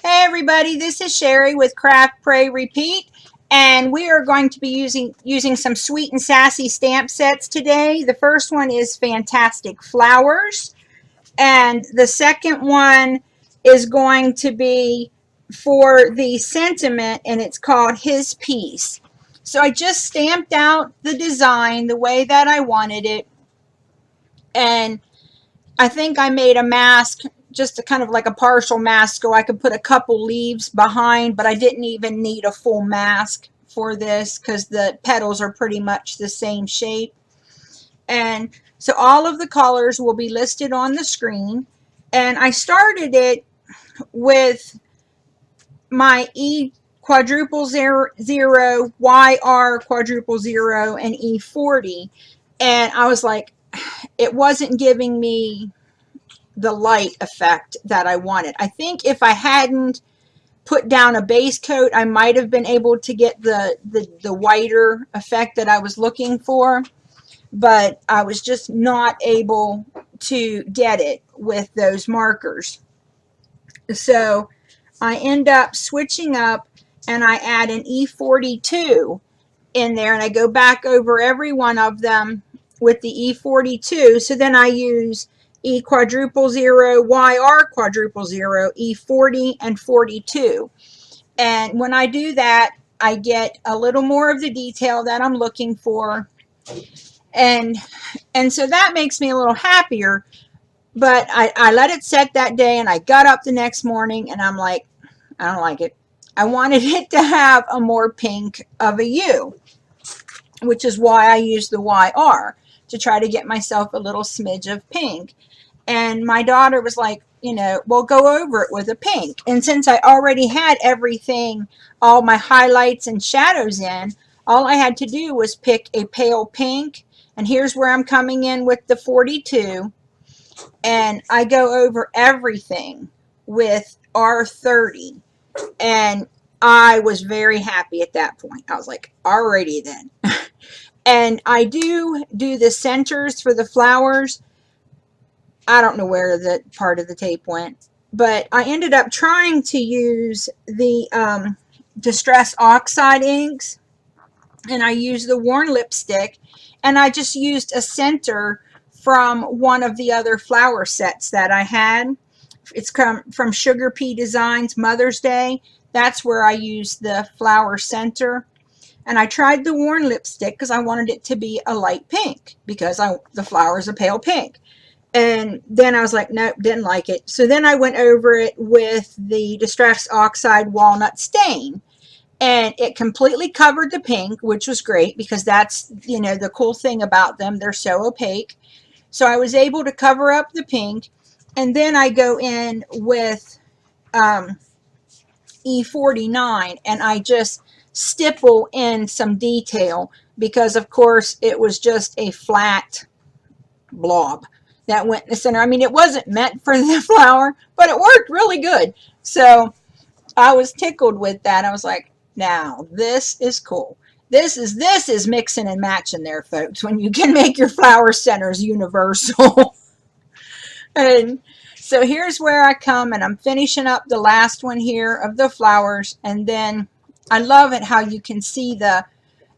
Hey everybody, this is Sherry with Craft Pray Repeat, and we are going to be using some sweet and sassy stamp sets today. The first one is Fantastic Flowers, and the second one is going to be for the sentiment, and it's called His Peace. So I just stamped out the design the way that I wanted it, and I think I made a mask, just a kind of like a partial mask, so I could put a couple leaves behind, but I didn't even need a full mask for this because the petals are pretty much the same shape. And so all of the colors will be listed on the screen. And I started it with my E quadruple zero, YR quadruple zero, and E40. And I was like, it wasn't giving me the light effect that I wanted. I think if I hadn't put down a base coat, I might have been able to get the whiter effect that I was looking for, but I was just not able to get it with those markers. So I end up switching up and I add an E42 in there, and I go back over every one of them with the E42. So then I use E quadruple zero, YR quadruple zero, E40 and 42. And when I do that, I get a little more of the detail that I'm looking for. And so that makes me a little happier. But I let it set that day, and I got up the next morning and I'm like, I don't like it. I wanted it to have a more pink of a U, which is why I used the YR, to try to get myself a little smidge of pink. And my daughter was like, well, go over it with a pink. And since I already had everything, all my highlights and shadows in, all I had to do was pick a pale pink. And here's where I'm coming in with the 42. And I go over everything with R30. And I was very happy at that point. I was like, alrighty then. And I do the centers for the flowers. I don't know where the part of the tape went, but I ended up trying to use the Distress Oxide inks, and I used the worn lipstick, and I just used a center from one of the other flower sets that I had. It's from Sugar Pea Designs Mother's Day. That's where I used the flower center. And I tried the worn lipstick because I wanted it to be a light pink, because the flower is a pale pink. And then I was like, nope, didn't like it. So then I went over it with the Distress Oxide Walnut Stain. And it completely covered the pink, which was great because that's, the cool thing about them. They're so opaque. So I was able to cover up the pink. And then I go in with E49 and I just stipple in some detail because, of course, it was just a flat blob that went in the center. I mean, it wasn't meant for the flower, but it worked really good. So I was tickled with that. I was like, now this is cool. This is mixing and matching there, folks, when you can make your flower centers universal. And so here's where I come, and I'm finishing up the last one here of the flowers. And then I love it how you can see the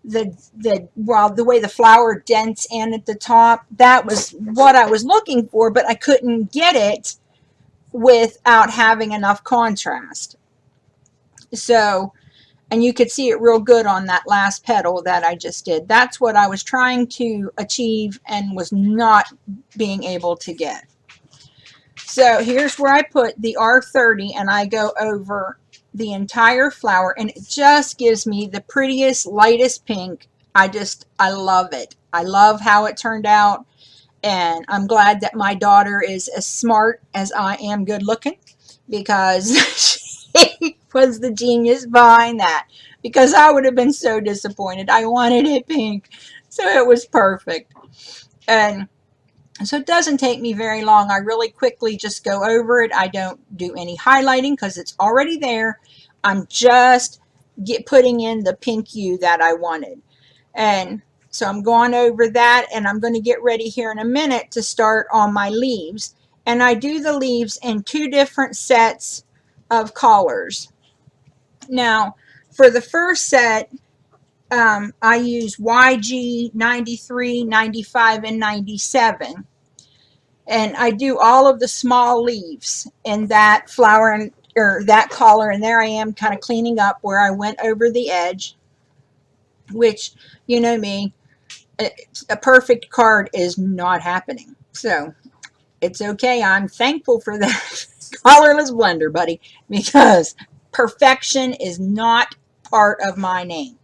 way the flower dents in at the top. That was what I was looking for, but I couldn't get it without having enough contrast. So, and you could see it real good on that last petal that I just did. That's what I was trying to achieve and was not being able to get. So here's where I put the R30, and I go over the entire flower, and it just gives me the prettiest, lightest pink. I love it. I love how it turned out, and I'm glad that my daughter is as smart as I am good looking, because she was the genius behind that, because I would have been so disappointed. I wanted it pink, so it was perfect. And so it doesn't take me very long. I really quickly just go over it. I don't do any highlighting because it's already there. I'm just putting in the pink hue that I wanted. And so I'm going over that, and I'm going to get ready here in a minute to start on my leaves. And I do the leaves in two different sets of collars. Now, for the first set, I use YG 93, 95, and 97. And I do all of the small leaves in that flower and or that collar, and there I am kind of cleaning up where I went over the edge, which, you know me, a perfect card is not happening. So it's okay. I'm thankful for that colorless blender, buddy, because perfection is not part of my name.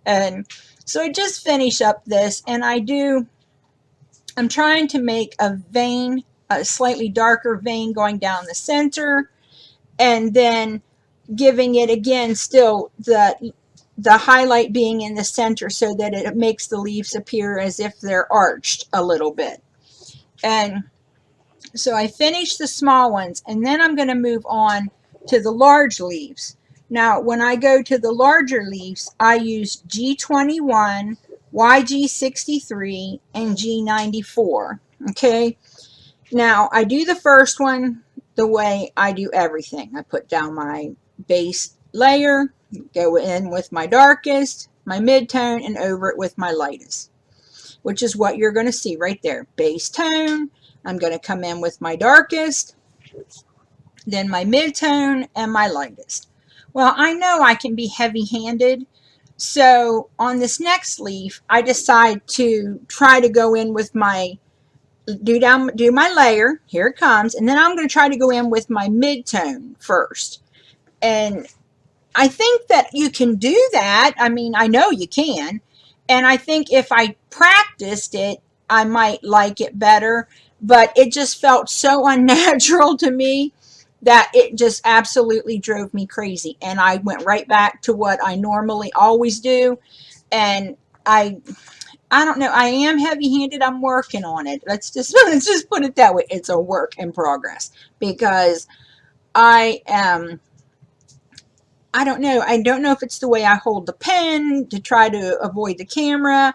And so I just finish up this, and I'm trying to make a vein, a slightly darker vein going down the center, and then giving it again still the highlight being in the center so that it makes the leaves appear as if they're arched a little bit. And so I finished the small ones, and then I'm going to move on to the large leaves. Now, when I go to the larger leaves, I use G21, YG63, and G94. Okay. Now, I do the first one the way I do everything. I put down my base layer, go in with my darkest, my mid-tone, and over it with my lightest, which is what you're going to see right there. Base tone, I'm going to come in with my darkest, then my mid-tone, and my lightest. Well, I know I can be heavy-handed, so on this next leaf, I decide to try to go in with my, do my layer, here it comes, and then I'm going to try to go in with my mid-tone first. And I think that you can do that. I mean, I know you can. And I think if I practiced it, I might like it better. But it just felt so unnatural to me that it just absolutely drove me crazy. And I went right back to what I normally always do. And I don't know. I am heavy-handed. I'm working on it. Let's just put it that way. It's a work in progress, because I don't know. I don't know if it's the way I hold the pen to try to avoid the camera.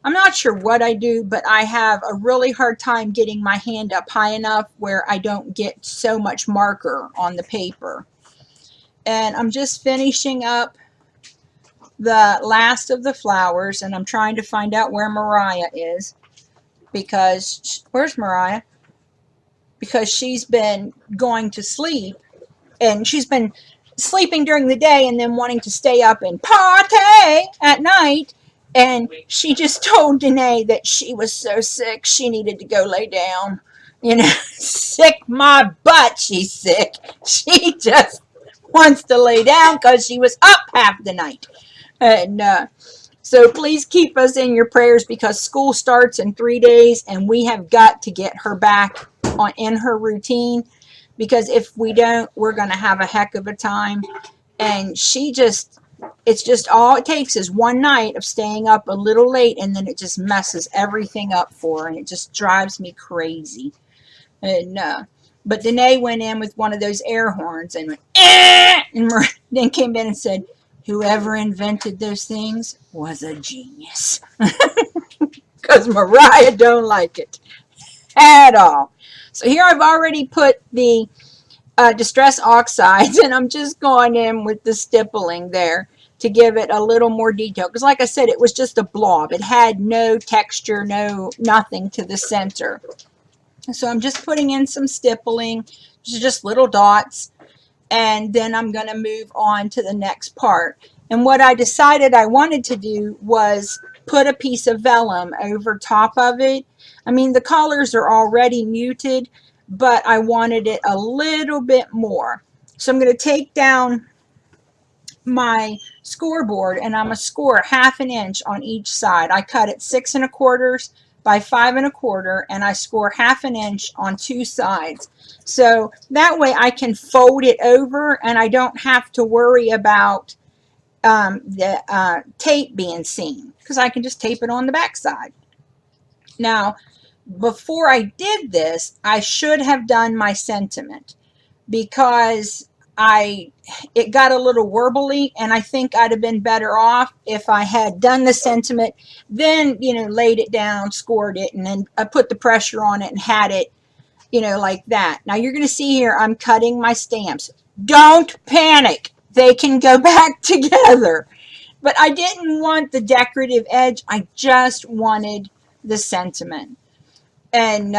I'm not sure what I do, but I have a really hard time getting my hand up high enough where I don't get so much marker on the paper. And I'm just finishing up the last of the flowers, and I'm trying to find out where Mariah is, because where's Mariah? Because she's been going to sleep, and she's been sleeping during the day and then wanting to stay up and party at night. And she just told Danae that she was so sick she needed to go lay down. You know, sick my butt, she's sick. She just wants to lay down because she was up half the night. And so please keep us in your prayers, because school starts in 3 days and we have got to get her back in her routine. Because if we don't, we're going to have a heck of a time. And it's just all it takes is one night of staying up a little late, and then it just messes everything up for her, and it just drives me crazy. And but Danae went in with one of those air horns and went, eh! And then came in and said, whoever invented those things was a genius. Because Mariah don't like it at all. So here I've already put the Distress Oxides, and I'm just going in with the stippling there to give it a little more detail. Because like I said, it was just a blob. It had no texture, nothing to the center. So I'm just putting in some stippling, just little dots, and then I'm going to move on to the next part. And what I decided I wanted to do was put a piece of vellum over top of it. I mean, the colors are already muted, but I wanted it a little bit more. So I'm going to take down my scoreboard, and I'm going to score 1/2 inch on each side. I cut it 6 1/4 by 5 1/4, and I score 1/2 inch on 2 sides. So that way I can fold it over, and I don't have to worry about the tape being seen, because I can just tape it on the back side. Now, before I did this, I should have done my sentiment, because it got a little warbly, and I think I'd have been better off if I had done the sentiment, then, laid it down, scored it, and then I put the pressure on it and had it, like that. Now you're going to see here, I'm cutting my stamps Don't panic. They can go back together. But I didn't want the decorative edge. I just wanted the sentiment. And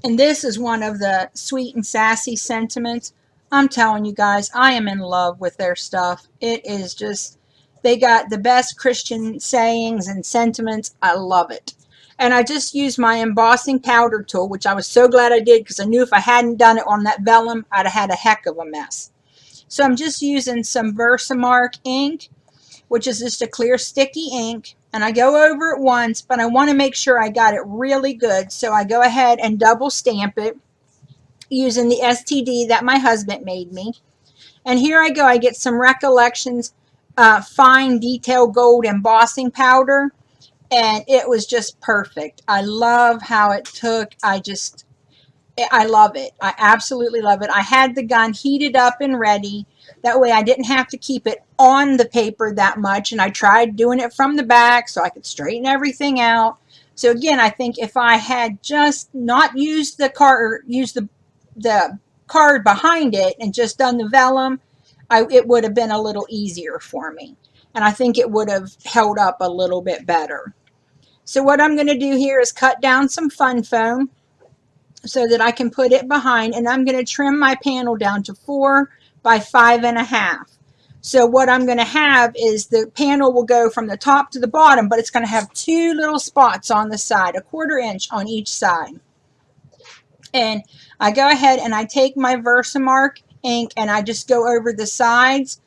this is one of the sweet and sassy sentiments. I'm telling you guys, I am in love with their stuff. It is just, they got the best Christian sayings and sentiments. I love it. And I just used my embossing powder tool, which I was so glad I did, because I knew if I hadn't done it on that vellum, I'd have had a heck of a mess. So I'm just using some Versamark ink, which is just a clear sticky ink. And I go over it once, but I want to make sure I got it really good. So I go ahead and double stamp it using the STD that my husband made me. And here I go. I get some Recollections fine detail gold embossing powder. And it was just perfect. I love how it took. I love it. I absolutely love it. I had the gun heated up and ready. That way I didn't have to keep it on the paper that much. And I tried doing it from the back so I could straighten everything out. So again, I think if I had just not used the card, or used the card behind it and just done the vellum, it would have been a little easier for me. And I think it would have held up a little bit better. So what I'm going to do here is cut down some fun foam so that I can put it behind, and I'm going to trim my panel down to 4 by 5.5. So what I'm going to have is the panel will go from the top to the bottom, but it's going to have 2 little spots on the side, 1/4 inch on each side. And I go ahead and I take my Versamark ink and I just go over the sides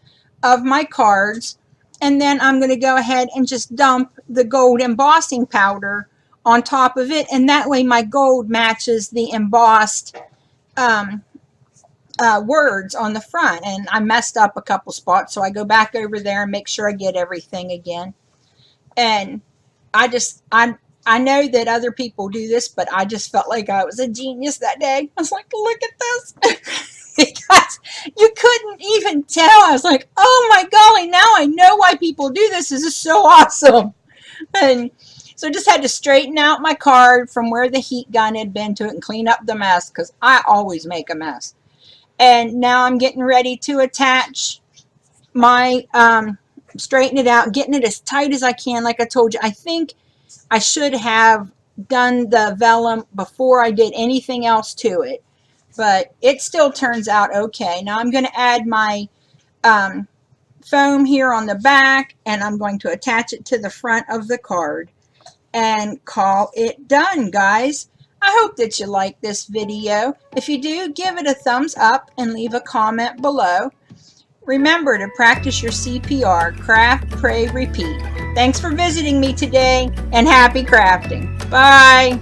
of my cards, and then I'm going to go ahead and just dump the gold embossing powder on top of it, and that way my gold matches the embossed words on the front. And I messed up a couple spots, so I go back over there and make sure I get everything again. And I know that other people do this, but I just felt like I was a genius that day. I was like, look at this. Because you couldn't even tell. I was like, oh my golly, now I know why people do this. This is so awesome. And so I just had to straighten out my card from where the heat gun had been to it and clean up the mess, because I always make a mess. And now I'm getting ready to attach my, straighten it out, getting it as tight as I can. Like I told you, I think I should have done the vellum before I did anything else to it, but it still turns out okay. Now I'm going to add my foam here on the back, and I'm going to attach it to the front of the card and call it done, guys. I hope that you like this video. If you do, give it a thumbs up and leave a comment below. Remember to practice your CPR, craft, pray, repeat. Thanks for visiting me today, and happy crafting. Bye.